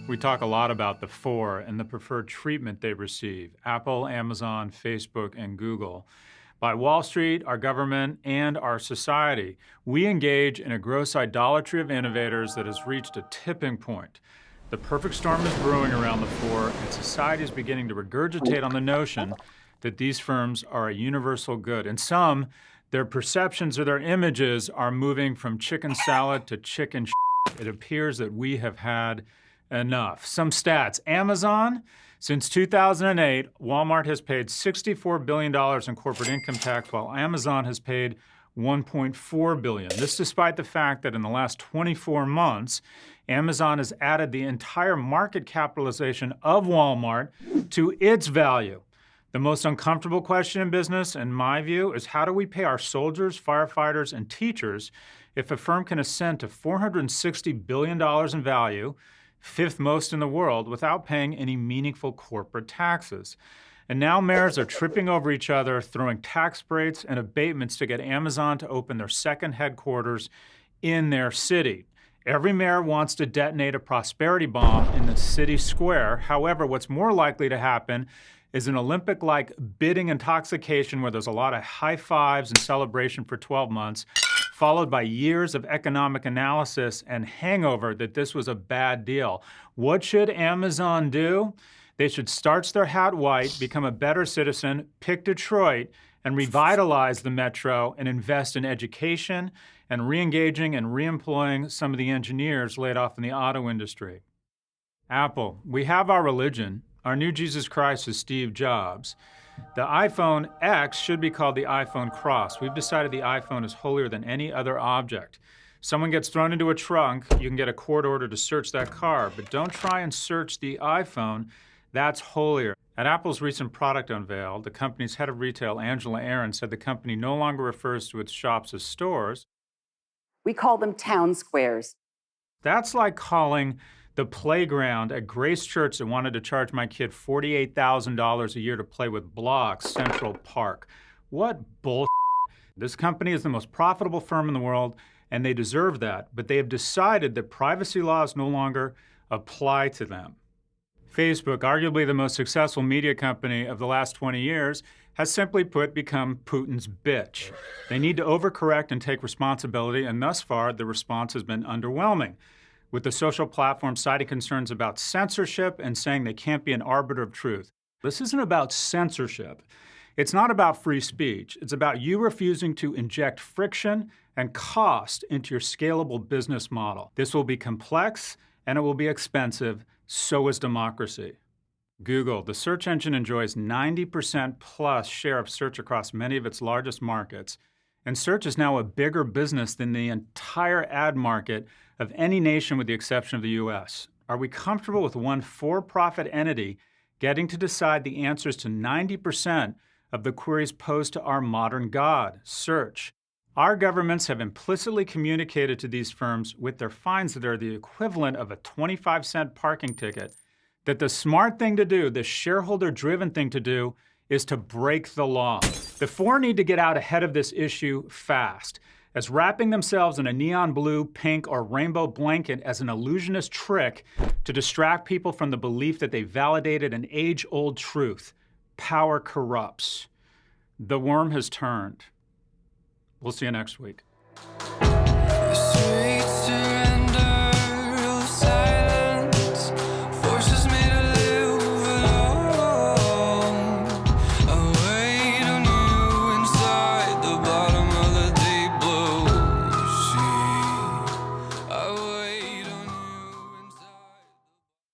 We talk a lot about the four and the preferred treatment they receive: Apple, Amazon, Facebook, and Google. By Wall Street, our government, and our society, we engage in a gross idolatry of innovators that has reached a tipping point. The perfect storm is brewing around the four, and society is beginning to regurgitate on the notion that these firms are a universal good. And some, their perceptions or their images are moving from chicken salad to chicken shit. It appears that we have had enough. Some stats. Amazon, since 2008, Walmart has paid $64 billion in corporate income tax, while Amazon has paid $1.4 billion. This despite the fact that in the last 24 months, Amazon has added the entire market capitalization of Walmart to its value. The most uncomfortable question in business, in my view, is how do we pay our soldiers, firefighters, and teachers if a firm can ascend to $460 billion in value, fifth most in the world, without paying any meaningful corporate taxes? And now mayors are tripping over each other, throwing tax breaks and abatements to get Amazon to open their second headquarters in their city. Every mayor wants to detonate a prosperity bomb in the city square. However, what's more likely to happen is an Olympic-like bidding intoxication where there's a lot of high fives and celebration for 12 months, followed by years of economic analysis and hangover that this was a bad deal. What should Amazon do? They should starch their hat white, become a better citizen, pick Detroit, and revitalize the metro and invest in education and re-engaging and re-employing some of the engineers laid off in the auto industry. Apple, we have our religion. Our new Jesus Christ is Steve Jobs. The iPhone X should be called the iPhone Cross. We've decided the iPhone is holier than any other object. Someone gets thrown into a trunk, you can get a court order to search that car, but don't try and search the iPhone. That's holier. At Apple's recent product unveil, the company's head of retail, Angela Aaron, said the company no longer refers to its shops as stores. We call them town squares. That's like calling the playground at Grace Church that wanted to charge my kid $48,000 a year to play with blocks, Central Park. What bullshit. This company is the most profitable firm in the world, and they deserve that, but they have decided that privacy laws no longer apply to them. Facebook, arguably the most successful media company of the last 20 years, has simply put become Putin's bitch. They need to overcorrect and take responsibility, and thus far, the response has been underwhelming, with the social platform citing concerns about censorship and saying they can't be an arbiter of truth. This isn't about censorship. It's not about free speech. It's about you refusing to inject friction and cost into your scalable business model. This will be complex and it will be expensive. So is democracy. Google, the search engine, enjoys 90% plus share of search across many of its largest markets, and search is now a bigger business than the entire ad market of any nation with the exception of the US. Are we comfortable with one for-profit entity getting to decide the answers to 90% of the queries posed to our modern god, search? Our governments have implicitly communicated to these firms with their fines that are the equivalent of a 25-cent parking ticket that the smart thing to do, the shareholder-driven thing to do, is to break the law. The four need to get out ahead of this issue fast, as wrapping themselves in a neon blue, pink, or rainbow blanket as an illusionist trick to distract people from the belief that they validated an age-old truth. Power corrupts. The worm has turned. We'll see you next week.